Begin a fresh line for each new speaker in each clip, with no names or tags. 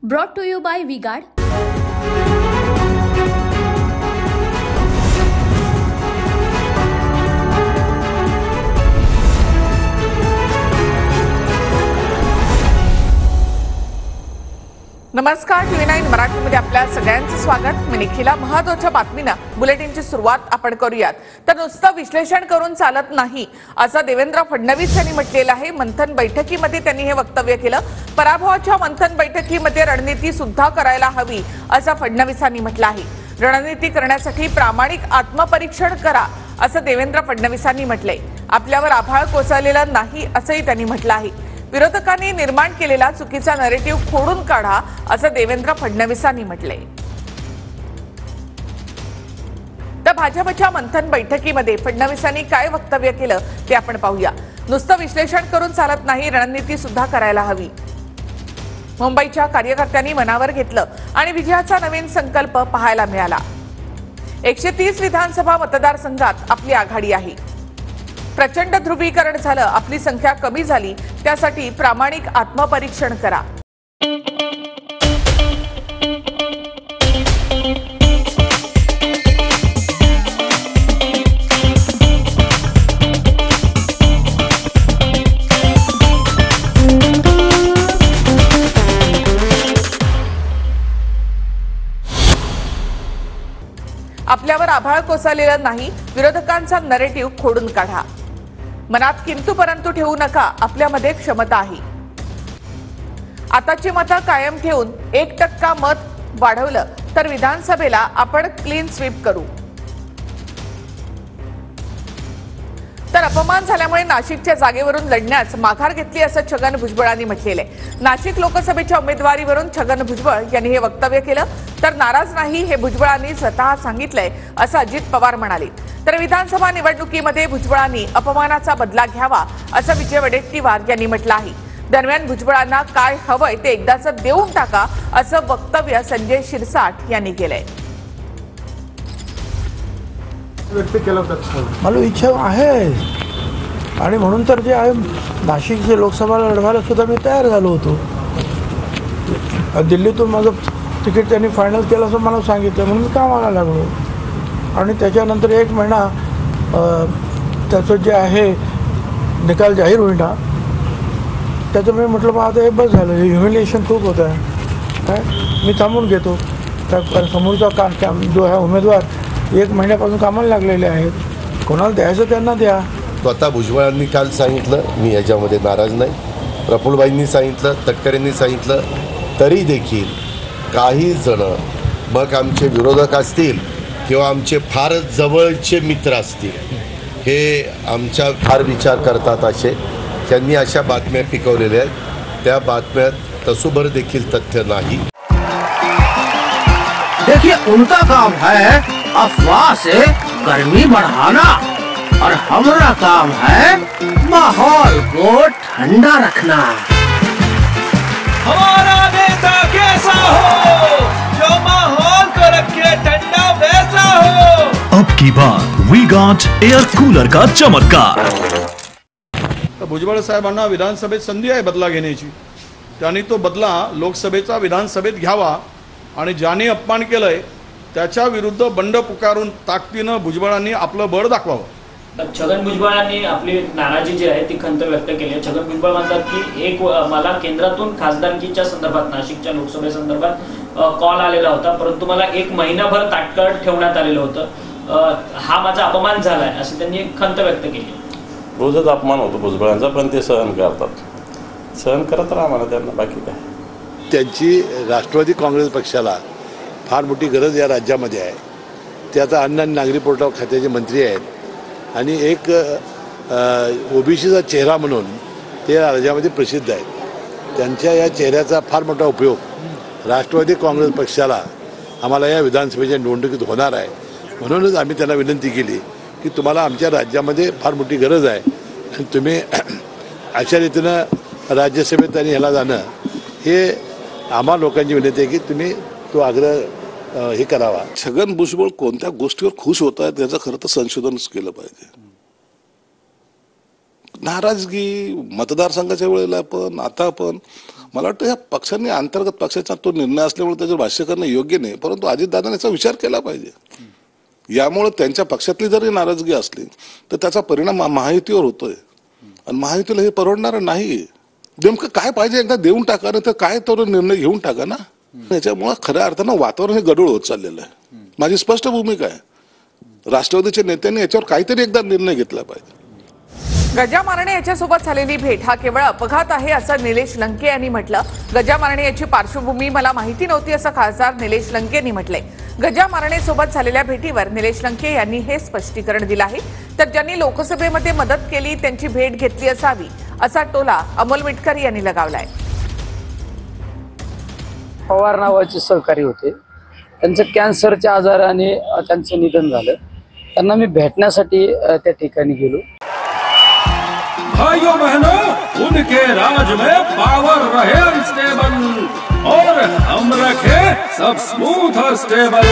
Brought to you by V-Guard.
नमस्कार, TV9 मराठीमध्ये आपल्या सगळ्यांचं स्वागत. मी निखिला. महत्त्वाच्या बातमीनं बुलेटिनची सुरुवात आपण करूयात. तर नुसतं विश्लेषण करून चालत नाही असं देवेंद्र फडणवीस यांनी म्हटलेलं आहे. मंथन बैठकीमध्ये त्यांनी हे वक्तव्य केलं. पराभवाच्या मंथन बैठकीमध्ये रणनीती सुद्धा करायला हवी असं फडणवीसांनी म्हटलं आहे. रणनीती करण्यासाठी प्रामाणिक आत्मपरीक्षण करा असं देवेंद्र फडणवीसांनी म्हटलंय. आपल्यावर आभाळ कोसळलेलं नाही असंही त्यांनी म्हटलं आहे. विरोधकांनी निर्माण केलेला चुकीचा नरेटिव्ह खोडून काढा असं देवेंद्र फडणवीसांनी म्हटलंय. तर भाजपच्या मंथन बैठकीमध्ये फडणवीसांनी काय वक्तव्य केलं ते आपण पाहूया. नुसतं विश्लेषण करून चालत नाही, रणनीती सुद्धा करायला हवी. मुंबईच्या कार्यकर्त्यांनी मनावर घेतलं आणि विजयाचा नवीन संकल्प पाहायला मिळाला. 130 विधानसभा मतदारसंघात आपली आघाडी आहे. प्रचंड ध्रुवीकरण झालं, आपली संख्या कमी झाली, त्यासाठी प्रामाणिक आत्मपरीक्षण करा. आपल्यावर आभाळ कोसळलेलं नाही, विरोधकांचा नरेटिव्ह खोडून काढा. मनात किंतु परंतु ठेवू नका, आपल्यामध्ये क्षमता आहे. आताची मतं कायम ठेवून 1% मत वाढवलं तर विधानसभेला आपण क्लीन स्वीप करू. तर अपमान झाल्यामुळे नाशिकच्या जागेवरून लढण्यास माघार घेतली असं छगन भुजबळांनी म्हटलेलं आहे. नाशिक लोकसभेच्या उमेदवारीवरून छगन भुजबळ यांनी हे वक्तव्य केलं. तर नाराज नाही हे भुजबळांनी स्वतः सांगितलंय असं अजित पवार म्हणाले. तर विधानसभा निवडणुकीमध्ये भुजबळांनी अपमानाचा बदला घ्यावा असं विजय वडेट्टीवार यांनी म्हटलं आहे. दरम्यान भुजबळांना काय हवंय ते एकदाच देऊन टाका असं वक्तव्य संजय शिरसाट यांनी केलंय.
मला इच्छा आहे आणि म्हणून तर जे आहे नाशिकचे लोकसभा लढवायला सुद्धा मी तयार झालो होतो. दिल्लीतून माझं तिकीट त्यांनी फायनल केलं असं मला सांगितलं, म्हणून मी कामाला लागलो. आणि त्याच्यानंतर 1 महिना त्याचं जे आहे निकाल जाहीर होईना, त्याचं मी म्हटलं बा आता हे बस झालं, हे ह्युमिलिएशन खूप होतं आहे, काय मी थांबून घेतो. तर समोरचा काम जो आहे उमेदवार 1 महिन्यापासून कामाला लागलेले आहेत, कोणाला द्यायचं त्यांना द्या.
स्वतः भुजबळांनी काल सांगितलं मी याच्यामध्ये नाराज नाही, प्रफुल्लबाईंनी सांगितलं, तटकरेंनी सांगितलं, तरी देखील काही जण मग आमचे विरोधक असतील किंवा आमचे फार जवळचे मित्र असतील, हे आमच्या फार विचार करतात असे त्यांनी अशा बातम्या पिकवलेल्या आहेत. त्या बातम्यात तसूभर देखील तथ्य नाही.
देखिए उनका काम है अफवाह से गर्मी बढ़ाना और हमारा काम है माहौल को ठंडा रखना.
हमारा नेता कैसा हो जो माहौल को रखे ठंडा वैसा हो.
अब की बार V-Guard एयर कूलर का चमत्कार.
भुजबळ साहेबांना विधानसभेत संधी आहे बदला घेण्याची. त्यांनी तो बदला लोकसभेचा विधानसभेत घ्यावा आणि ज्यांनी अपमान केलंय त्याच्या विरुद्ध बंड पुकारून ताकदीनं भुजबळांनी आपलं बळ दाखवावं.
छगन भुजबळांनी आपली नाराजी जी आहे ती खंत व्यक्त केली आहे. छगन भुजबळ म्हणतात की मला केंद्रातून खासदारकीच्या संदर्भात नाशिकच्या लोकसभेसंदर्भात कॉल आलेला होता, परंतु मला 1 महिनाभर ताटकळत ठेवण्यात आलेलं होतं. हा माझा अपमान झालाय अशी त्यांनी खंत व्यक्त केली.
रोजच अपमान होतो भुजबळांचा, पण ते सहन करतात. सहन करत राहा मला, त्यांना बाकी काय.
त्यांची राष्ट्रवादी काँग्रेस पक्षाला फार मोठी गरज या राज्यामध्ये आहे. ते आता अन्न आणि नागरी पुरवठा खात्याचे मंत्री आहेत आणि एक ओबीसीचा चेहरा म्हणून ते राज्यामध्ये प्रसिद्ध आहेत. त्यांच्या या चेहऱ्याचा फार मोठा उपयोग राष्ट्रवादी काँग्रेस पक्षाला आम्हाला या विधानसभेच्या निवडणुकीत होणार आहे. म्हणूनच आम्ही त्यांना विनंती केली की तुम्हाला आमच्या राज्यामध्ये फार मोठी गरज आहे आणि तुम्ही अशा रीतीनं राज्यसभेत आणि ह्याला जाणं हे आम्हा लोकांची विनंती आहे की तुम्ही तो आग्रह हे करावा.
छगन भुजबळ कोणत्या गोष्टीवर खुश होत आहेत त्याचं खरं तर संशोधनच केलं पाहिजे. नाराजगी मतदारसंघाच्या वेळेला पण आता पण मला वाटतं ह्या पक्षांनी अंतर्गत पक्षाचा तो निर्णय असल्यामुळे त्याच्यावर भाष्य करणं योग्य नाही, परंतु अजितदादांनी याचा विचार केला पाहिजे. यामुळे त्यांच्या पक्षातली जरी नाराजगी असली तर त्याचा परिणाम महायुतीवर होतोय आणि महायुतीला हे परवडणार नाही. नेमकं काय पाहिजे एकदा देऊन टाका ना, तर काय तो निर्णय घेऊन टाका ना. याच्यामुळे खऱ्या अर्थानं वातावरण हे गढूळ होत चाललेलं आहे. माझी स्पष्ट भूमिका आहे, राष्ट्रवादीच्या नेत्यांनी याच्यावर काहीतरी एकदा निर्णय घेतला पाहिजे.
गजा मारणे याच्यासोबत झालेली भेट हा केवळ अपघात आहे असं निलेश लंके यांनी म्हटलं. गजा मारणे याची पार्श्वभूमी मला माहिती नव्हती असं खासदार निलेश लंके यांनी म्हटलंय. गजा मारणे सोबत झालेल्या भेटीवर निलेश लंके यांनी हे स्पष्टीकरण दिलं आहे. तर ज्यांनी लोकसभेमध्ये मदत केली त्यांची भेट घेतली असावी असा टोला अमोल मिटकरी यांनी लगावलाय.
पवार नावाचे सहकारी होते, त्यांचं कॅन्सरच्या आजाराने त्यांचं निधन झालं. त्यांना मी भेटण्यासाठी त्या ठिकाणी गेलो.
भाइयों बहनों, उनके राज में पावर रहे अनस्टेबल और हम रखे सब स्मूथ और स्टेबल.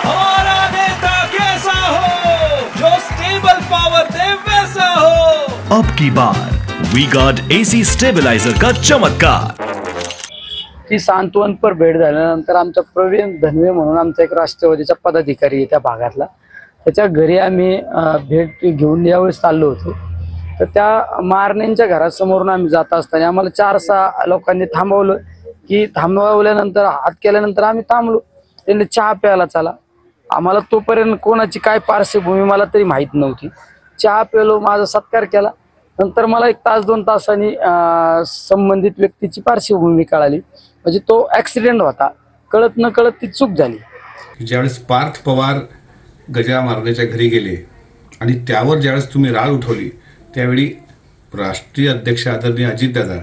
हमारा नेता कैसा हो जो स्टेबल पावर दे वैसा हो.
अब की बार वी गॉट एसी स्टेबलाइजर का चमत्कार.
ती सांत्वनपर भेट झाल्यानंतर आमचा प्रवीण धनवे म्हणून आमचा एक राष्ट्रवादीचा पदाधिकारी आहे त्या भागातला, त्याच्या घरी आम्ही भेट घेऊन यावेळेस चाललो होतो. तर त्या मारणेंच्या घरासमोरून आम्ही जात असताना आम्हाला 4-6 लोकांनी थांबवलं. की थांबवल्यानंतर हात केल्यानंतर आम्ही थांबलो. त्यांनी चहा प्यायला चला. आम्हाला तोपर्यंत कोणाची काय पार्श्वभूमी मला तरी माहीत नव्हती. चहा प्यालो, माझा सत्कार केला. नंतर मला 1 तास 2 तासांनी संबंधित व्यक्तीची पार्श्वभूमी कळाली. म्हणजे तो ऍक्सिडेंट होता, कळत न कळत ती चूक झाली.
ज्यावेळेस पार्थ पवार गजा मारण्याच्या घरी गेले आणि त्यावर ज्यावेळेस तुम्ही राळ उठवली त्यावेळी राष्ट्रीय अध्यक्ष आदरणीय अजितदादा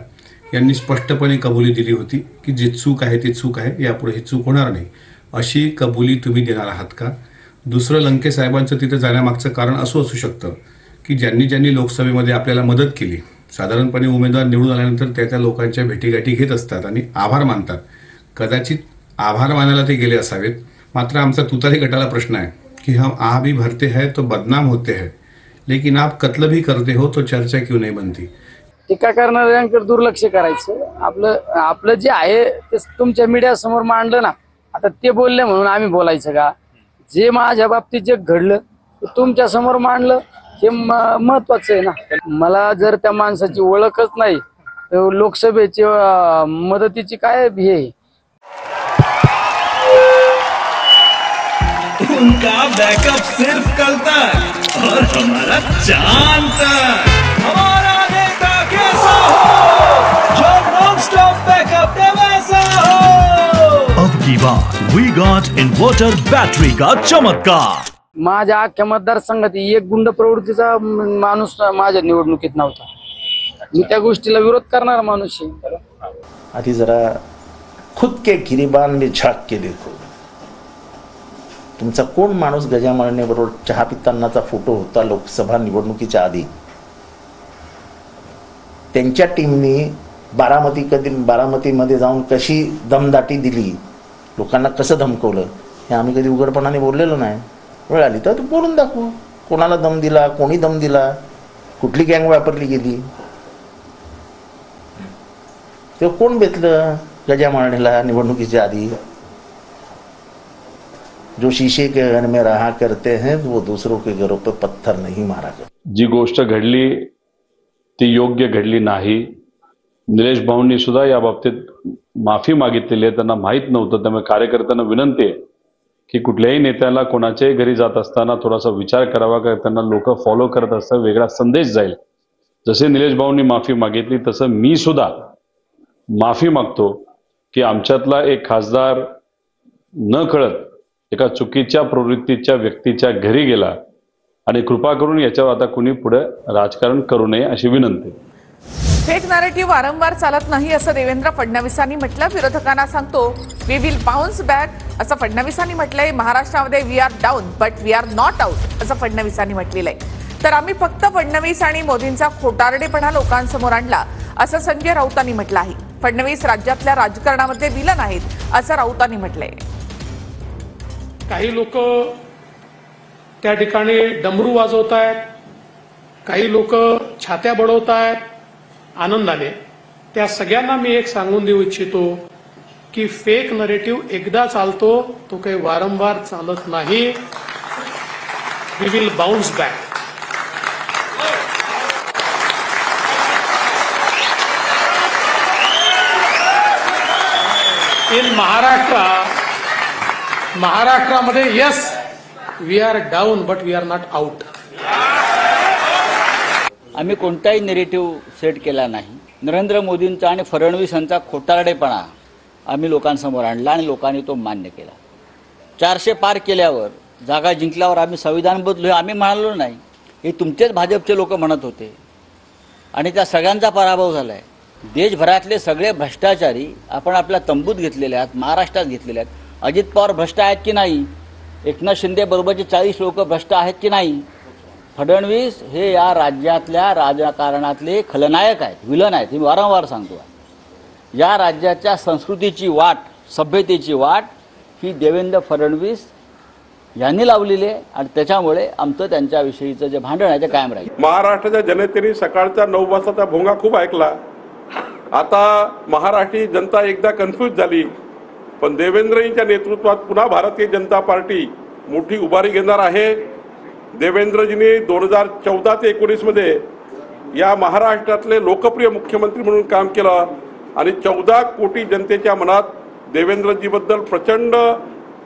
यांनी स्पष्टपणे कबुली दिली होती की जी चूक आहे ती चूक आहे, यापुढे ही चूक होणार नाही, अशी कबुली तुम्ही देणार आहात का? दुसरं, लंके साहेबांचं तिथं जाण्यामागचं कारण असं असू शकतं की ज्यांनी लोकसभेमध्ये आपल्याला मदत केली, साधारणपणे उमेदवार निवडून आल्यानंतर त्या लोकांच्या भेटीगाठी घेत असतात आणि आभार मानतात. कदाचित आभार मानायला ते गेले असावेत. मात्र आमचा तुतारी गटाला प्रश्न आहे की हम आ भी भरते हैं तो बदनाम होते हैं, लेकिन आप कत्ल भी करते हो तो चर्चा क्यों नहीं बनती.
टीका करणाऱ्यांकडे दुर्लक्ष करायचं. आपलं जे आहे ते तुमच्या मीडिया समोर मांडलं ना. आता ते बोलले म्हणून आम्ही बोलायचं का? जे माझ्या बाबतीत जे घडलं ते तुमच्या समोर मांडलं हे महत्वाचं आहे ना. मला जर त्या माणसाची ओळखच नाही तर लोकसभेची मदतीची काय हे.
उनका बैकअप सिर्फ कल तक और हमारा चांद तक. हमारा नेता कैसा हो जो नॉन स्टॉप बैकअप दे वैसा हो.
अब की बार वी गॉट इन्वर्टर बैटरी का चमत्कार.
माझ्या अख्ख्या मतदारसंघात एक गुंड प्रवृत्तीचा माणूस माझ्या निवडणुकीत नव्हता. मी त्या गोष्टीला विरोध करणारा माणूस आहे.
आधी जरा खुद के गिरिबान में झाक के देखो. तुमचा कोण माणूस गजा मारणे बरोबर चहा पितानाचा फोटो होता लोकसभा निवडणुकीच्या आधी. त्यांच्या टीमनी बारामतीमध्ये जाऊन कशी दमदाटी दिली, लोकांना कसं धमकवलं हे आम्ही कधी उघडपणाने बोललेलो नाही. वेळ आली तर बोलून दाखवू कोणाला दम दिला, कोणी दम दिला, कुठली गँग वापरली गेली, ते कोण बेतलं गजा मारण्याला निवडणुकीच्या आधी. जो शीशे के घर में रहा करते हैं वो दूसरों के घरों पर पत्थर नहीं मारा करते.
जी गोष्ट घडली ती योग्य घडली नाही. निलेश भाऊंनी सुद्धा या बाबतीत माफी मागितलेली आहे. त्यांना माहीत नव्हतं. त्यामुळे कार्यकर्त्यांना विनंती आहे की कुठल्याही नेत्याला कोणाच्याही घरी जात असताना थोडासा विचार करावा, का त्यांना लोक फॉलो करत असतात, वेगळा संदेश जाईल. जसे निलेश भाऊंनी माफी मागितली तसं मी सुद्धा माफी मागतो की आमच्यातला एक खासदार न कळत एका चुकीच्या प्रवृत्तीच्या व्यक्तीच्या घरी गेला आणि कृपा करून याच्यावर आता कुणी पुढे राजकारण करू नये अशी विनंती.
फेक नॅरेटिव्ह वारंवार चालत नाही असं देवेंद्र फडणवीसांनी म्हटलं. विरोधकांना सांगतो वी विल बाउन्स बॅक असं फडणवीसांनी म्हटलंय. महाराष्ट्रामध्ये we are down but we are not out असं फडणवीसांनी म्हटलेलं आहे. तर आम्ही फक्त फडणवीस आणि मोदींचा खोटारडेपणा लोकांसमोर आणला असं संजय राऊतांनी म्हटलं आहे. फडणवीस राज्यातल्या राजकारणामध्ये विलन आहेत असं राऊतांनी म्हटलंय.
काही लोक त्या ठिकाणी डमरू वाजवत आहेत, काही लोक छात्या बडवत आहेत आनंदाने. त्या सगळ्यांना मी एक सांगून देऊ इच्छितो की फेक नरेटिव्ह एकदा चालतो, तो काही वारंवार चालत नाही. We will bounce back. In महाराष्ट्रामध्ये yes we are down but we are not out.
आम्ही कोणताही नेरेटिव्ह सेट केला नाही. नरेंद्र मोदींचा आणि फडणवीसांचा खोटारडेपणा आम्ही लोकांसमोर आणला आणि लोकांनी तो मान्य केला. 400 पार केल्यावर, जागा जिंकल्यावर आम्ही संविधान बदलू आम्ही म्हणालो नाही. हे तुमचेच भाजपचे लोक म्हणत होते आणि त्या सगळ्यांचा पराभव झाला आहे. देशभरातले सगळे भ्रष्टाचारी आपण आपल्या तंबूत घेतलेले आहेत, महाराष्ट्रात घेतलेले आहेत. अजित पवार भ्रष्ट आहेत की नाही? एकनाथ शिंदे बरोबरचे 40 लोक भ्रष्ट आहेत की नाही? फडणवीस हे या राज्यातल्या राजकारणातले खलनायक आहेत, विलन आहेत. मी वारंवार सांगतो, या राज्याच्या संस्कृतीची वाट, सभ्यतेची वाट ही देवेंद्र फडणवीस यांनी लावलेली आहे आणि त्याच्यामुळे आमचं त्यांच्याविषयीचं जे भांडण आहे ते कायम राहील.
महाराष्ट्राच्या जनतेने सकाळचा 9 वाजताचा भोंगा खूप ऐकला. आता महाराष्ट्रीय जनता एकदा कन्फ्यूज झाली, पण देवेंद्रजींच्या नेतृत्वात पुन्हा भारतीय जनता पार्टी मोठी उभारी घेणार आहे. देवेंद्रजींनी 2014 ते 19 मध्ये या महाराष्ट्रातले लोकप्रिय मुख्यमंत्री म्हणून काम केलं आणि 14 कोटी जनतेच्या मनात देवेंद्रजीबद्दल प्रचंड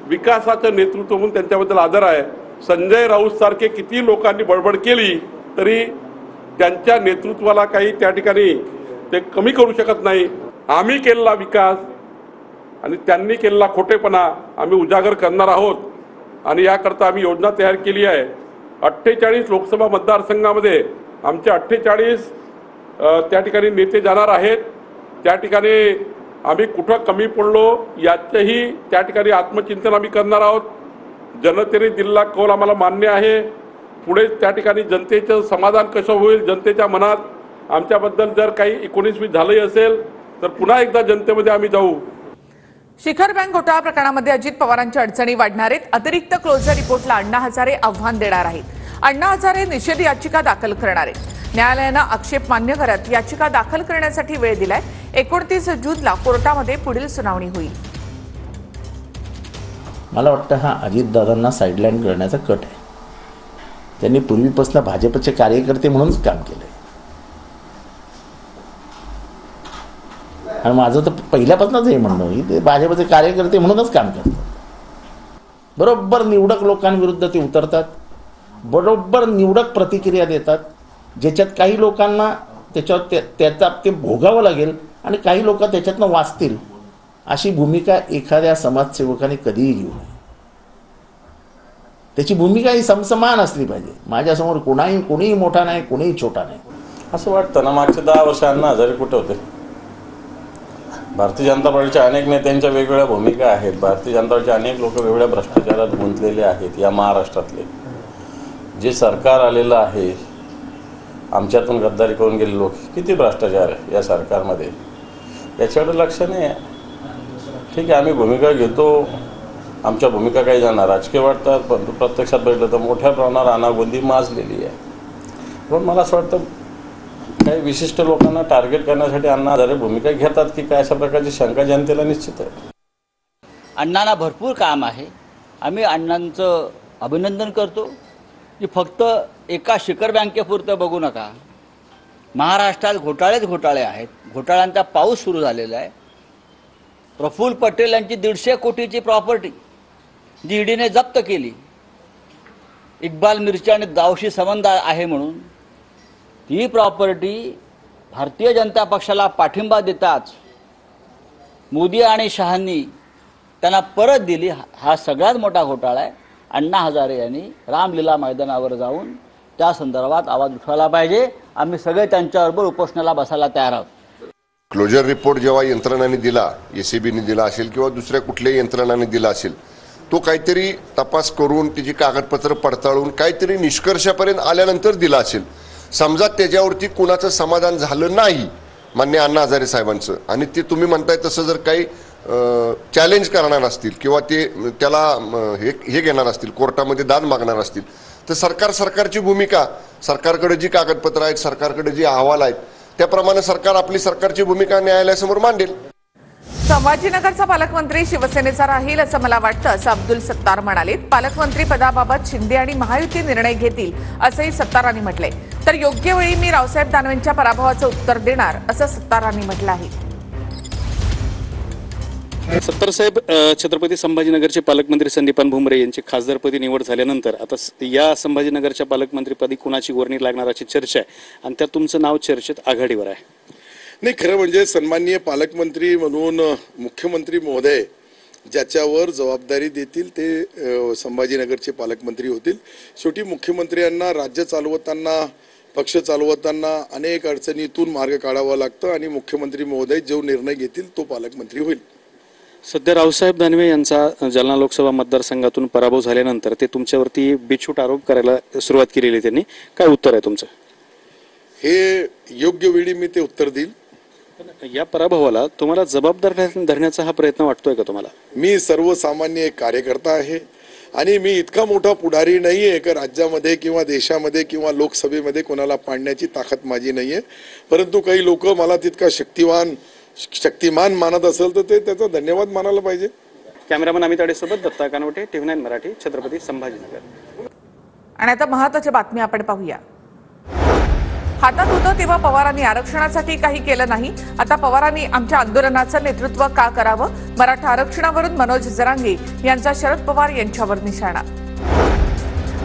विकासाचं नेतृत्व म्हणून त्यांच्याबद्दल आदर आहे. संजय राऊत सारखे किती लोकांनी बडबड केली तरी त्यांच्या नेतृत्वाला काही त्या ठिकाणी ते कमी करू शकत नाही. आम्ही केलेला विकास आणि त्यांनी केलेला खोटेपणा आम्ही उजागर करणार आहोत आणि याकरता आम्ही योजना तयार केली आहे. 48 लोकसभा मतदारसंघामध्ये आमचे 48 त्या ठिकाणी नेते जाणार आहेत. त्या ठिकाणी आम्ही कुठं कमी पडलो याचंही त्या ठिकाणी आत्मचिंतन आम्ही करणार आहोत. जनतेने दिलेला कौल आम्हाला मान्य आहे. पुढे त्या ठिकाणी जनतेचं समाधान कसं होईल, जनतेच्या मनात आमच्याबद्दल जर काही 19-20 झालंही असेल तर पुन्हा एकदा जनतेमध्ये आम्ही जाऊ.
शिखर बँक घोटाळा प्रकरणामध्ये अजित पवारांच्या अडचणी वाढणार आहेत. अतिरिक्त क्लोजर रिपोर्टला अण्णा हजारे आव्हान देणार आहेत. अण्णा हजारे निषेध याचिका दाखल करणार आहेत. न्यायालयानं आक्षेप मान्य करत याचिका दाखल करण्यासाठी वेळ दिलाय. 29 जूनला कोर्टामध्ये पुढील सुनावणी होईल.
मला वाटतं हा अजितदादांना साईडलाईन करण्याचा कट आहे. त्यांनी पूर्वीपासून भाजपचे कार्यकर्ते म्हणूनच काम केलंय आणि माझं तर पहिल्यापासूनच हे म्हणणं की ते भाजपचे कार्यकर्ते म्हणूनच काम करतात. बरोबर निवडक लोकांविरुद्ध ते उतरतात, बरोबर निवडक प्रतिक्रिया देतात, ज्याच्यात काही लोकांना त्याच्यावर त्याचा ते भोगावं लागेल आणि काही लोक त्याच्यातनं वाचतील अशी भूमिका एखाद्या समाजसेवकाने कधीही घेऊ नये. त्याची भूमिका ही समसमान असली पाहिजे. माझ्यासमोर कोणीही मोठा नाही, कोणीही छोटा नाही.
असं वाटतं ना, मागचे 10 वर्ष अण्णा हजारे कुठे होते? भारतीय जनता पार्टीच्या अनेक नेत्यांच्या वेगवेगळ्या भूमिका आहेत. भारतीय जनता पार्टीचे अनेक लोक वेगवेगळ्या भ्रष्टाचारात गुंतलेले आहेत. या महाराष्ट्रातले जे सरकार आलेलं आहे, आमच्यातून गद्दारी करून गेले लोक, किती भ्रष्टाचार आहे या सरकारमध्ये, याच्याकडे लक्ष नाही आहे. ठीक आहे, आम्ही भूमिका घेतो, आमच्या भूमिका काही जाणार राजकीय वाटतात, पण प्रत्यक्षात बघितलं तर मोठ्या प्रमाणावर अनागोंदी माजलेली आहे. पण मला असं वाटतं काही विशिष्ट लोकांना टार्गेट करण्यासाठी अण्णा हजारे भूमिका घेतात की काय, अशा प्रकारची शंका जनतेला निश्चित आहे.
अण्णांना भरपूर काम आहे. आम्ही अण्णांचं अभिनंदन करतो की फक्त एका शिखर बँकेपुरतं बघू नका. महाराष्ट्रात घोटाळे आहेत. घोटाळ्यांचा पाऊस सुरू झालेला आहे. प्रफुल्ल पटेल यांची 150 कोटीची प्रॉपर्टी जी ईडीने जप्त केली, इक्बाल मिर्ची आणि दाऊशी संबंध आहे म्हणून, ती प्रॉपर्टी भारतीय जनता पक्षाला पाठिंबा देताच मोदी आणि शहांनी त्यांना परत दिली. हा सगळ्यात मोठा घोटाळा आहे. अण्णा हजारे यांनी रामलीला मैदानावर जाऊन त्या संदर्भात आवाज उठवायला पाहिजे. आम्ही सगळे त्यांच्याबरोबर उपोषणाला बसायला तयार आहोत.
क्लोजर रिपोर्ट जेव्हा यंत्रणांनी दिला, एसीबीने दिला असेल किंवा दुसऱ्या कुठल्याही यंत्रणांनी दिला असेल, तो काहीतरी तपास करून तिची कागदपत्र पडताळून काहीतरी निष्कर्षापर्यंत आल्यानंतर दिला असेल. समजा त्याच्यावरती कुणाचं समाधान झालं नाही मान्य अण्णा हजारे साहेबांचं, आणि ते तुम्ही म्हणताय तसं जर काही चॅलेंज करणार असतील किंवा ते त्याला हे घेणार असतील, कोर्टामध्ये दाद मागणार असतील, तर सरकारची भूमिका, सरकारकडे जी कागदपत्र आहेत, सरकारकडे जी अहवाल आहेत,
त्याप्रमाणे सरकार आपली सरकारची भूमिका न्यायालयासमोर मांडेल.
संभाजीनगरचा पालकमंत्री शिवसेनेचा राहील असं मला वाटतं, असं अब्दुल सत्तार म्हणाले. पालकमंत्री पदाबाबत शिंदे आणि महायुती निर्णय घेतील असंही सत्तारांनी म्हटलंय. तर योग्य वेळी मी रावसाहेब दानवेंच्या पराभवाचं उत्तर देणार असं सत्तारांनी म्हटलं आहे.
सत्तार साहेब, छत्रपती संभाजीनगरचे पालकमंत्री संदीपान भुमरे यांची खासदारपदी निवड झाल्यानंतर आता या संभाजीनगरच्या पालकमंत्रीपदी कुणाची वर्णी लागणार अशी चर्चा आहे आणि त्यात तुमचं नाव चर्चेत आघाडीवर आहे.
नाही, खरं म्हणजे सन्माननीय पालकमंत्री म्हणून मुख्यमंत्री महोदय ज्याच्यावर जबाबदारी देतील ते संभाजीनगरचे पालकमंत्री होतील. शेवटी मुख्यमंत्र्यांना राज्य चालवताना, पक्ष चालवताना अनेक अडचणीतून मार्ग काढावा लागतं आणि मुख्यमंत्री महोदय जो निर्णय घेतील तो पालकमंत्री होईल.
सध्या रावसाहेब दानवे यांचा जालना लोकसभा मतदारसंघातून पराभव झाल्यानंतर ते तुमच्यावरती बेछूट आरोप करायला सुरुवात केलेली, त्यांनी काय उत्तर आहे तुमचं?
हे योग्य वेळी मी ते उत्तर देईल.
या पराभवाला तुम्हाला जबाबदार धरण्याचा हा प्रयत्न वाटतोय का तुम्हाला?
मी सर्वसामान्य एक कार्यकर्ता आहे आणि मी इतका मोठा पुढारी नाही आहे की राज्यामध्ये किंवा देशामध्ये किंवा लोकसभेमध्ये कोणाला पाडण्याची ताकद माझी नाही आहे. परंतु काही लोक मला तितका शक्तिमान मानत असेल तर ते त्याचा धन्यवाद मानायला पाहिजे.
कॅमेरामन अमित आडेसोबत दत्ता कानवटे, TV9 मराठी, छत्रपती संभाजीनगर.
आणि आता महत्त्वाची बातमी आपण पाहूया. हातात होतं तेव्हा पवारांनी आरक्षणासाठी काही केलं नाही. आता पवारांनी आमच्या आंदोलनाचं नेतृत्व का करावं? मराठा आरक्षणावरून मनोज जरांगे यांचा शरद पवार यांच्यावर निशाणा.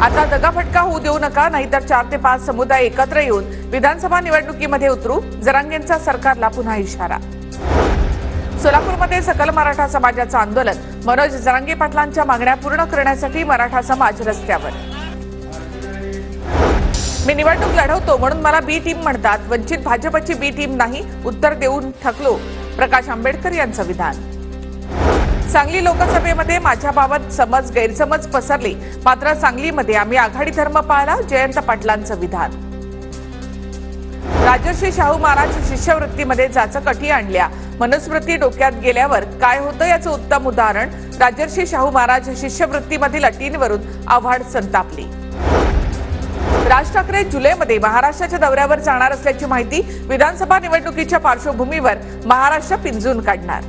आता दगाफटका होऊ देऊ नका, नाहीतर 4 ते 5 समुदाय एकत्र येऊन विधानसभा निवडणुकीमध्ये उतरू, जरांगेंचा सरकारला पुन्हा इशारा. सोलापूरमध्ये सकल मराठा समाजाचं आंदोलन. मनोज जरांगे पाटलांच्या मागण्या पूर्ण करण्यासाठी मराठा समाज रस्त्यावर. मी निवडणूक लढवतो म्हणून मला बी टीम म्हणतात, वंचित भाजपची बी टीम नाही, उत्तर देऊन थकलो, प्रकाश आंबेडकर यांचं विधान. सांगली लोकसभेमध्ये माझ्याबाबत गैरसमज पसरले, मात्र सांगलीमध्ये आम्ही आघाडी धर्म पाळला, जयंत पाटलांचं विधान. राजर्षी शाहू महाराज शिष्यवृत्तीमध्ये जाचक आणल्या, मनुस्मृती डोक्यात गेल्यावर काय होतं याचं उत्तम उदाहरण. राजर्षी शाहू महाराज शिष्यवृत्तीमधील अटींवरून आव्हाड संतापली. राज ठाकरे जुलैमध्ये महाराष्ट्राच्या दौऱ्यावर जाणार असल्याची माहिती. विधानसभा निवडणुकीच्या पार्श्वभूमीवर महाराष्ट्र पिंजून काढणार.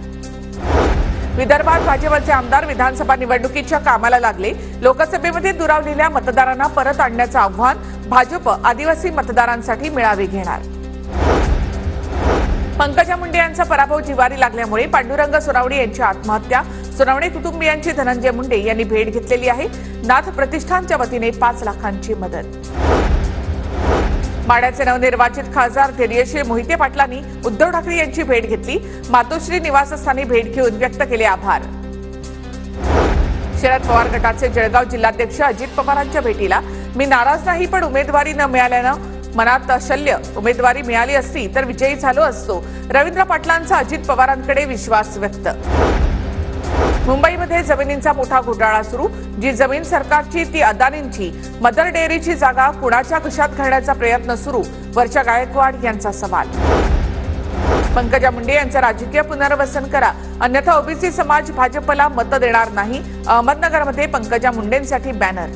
विदर्भात भाजपचे आमदार विधानसभा निवडणुकीच्या कामाला लागले. लोकसभेमध्ये दुरावलेल्या मतदारांना परत आणण्याचं आव्हान. भाजप आदिवासी मतदारांसाठी मेळावे घेणार. पंकजा मुंडे यांचा पराभव जिवारी लागल्यामुळे पांडुरंग सोनावणे यांची आत्महत्या. सोनावणे कुटुंबियांची धनंजय मुंडे यांनी भेट घेतलेली आहे. नाथ प्रतिष्ठानच्या वतीने 5 लाखांची मदत. माढ्याचे नवनिर्वाचित खासदार धैर्यशील मोहिते पाटलांनी उद्धव ठाकरे यांची भेट घेतली. मातोश्री निवासस्थानी भेट घेऊन व्यक्त केले आभार. शरद पवार गटाचे जळगाव जिल्हाध्यक्ष अजित पवारांच्या भेटीला. मी नाराज नाही, पण उमेदवारी न मिळाल्यानं मनात शल्य. उमेदवारी मिळाली असती तर विजयी झालो असतो. रवींद्र पाटलांचा अजित पवारांकडे विश्वास व्यक्त. मुंबईमध्ये जमिनींचा मोठा घोटाळा सुरू. जी जमीन सरकारची ती अदानींची. मदर डेअरीची जागा कुणाच्या खिशात घालण्याचा प्रयत्न सुरू. वर्षा गायकवाड यांचा सवाल. पंकजा मुंडे यांचं राजकीय पुनर्वसन करा, अन्यथा ओबीसी समाज भाजपला मत देणार नाही. अहमदनगरमध्ये पंकजा मुंडेंसाठी बॅनर.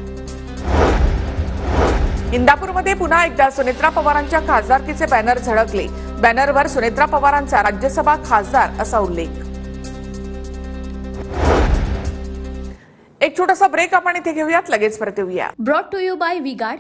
इंदापूरमध्ये पुन्हा एकदा सुनेत्रा पवारांच्या खासदारकीचे बॅनर झळकले. बॅनरवर सुनेत्रा पवारांचा राज्यसभा खासदार असा उल्लेख. एक छोटासा ब्रेक आपण इथे घेऊयात, लगेच परत येऊया.
Brought to you by V-Guard.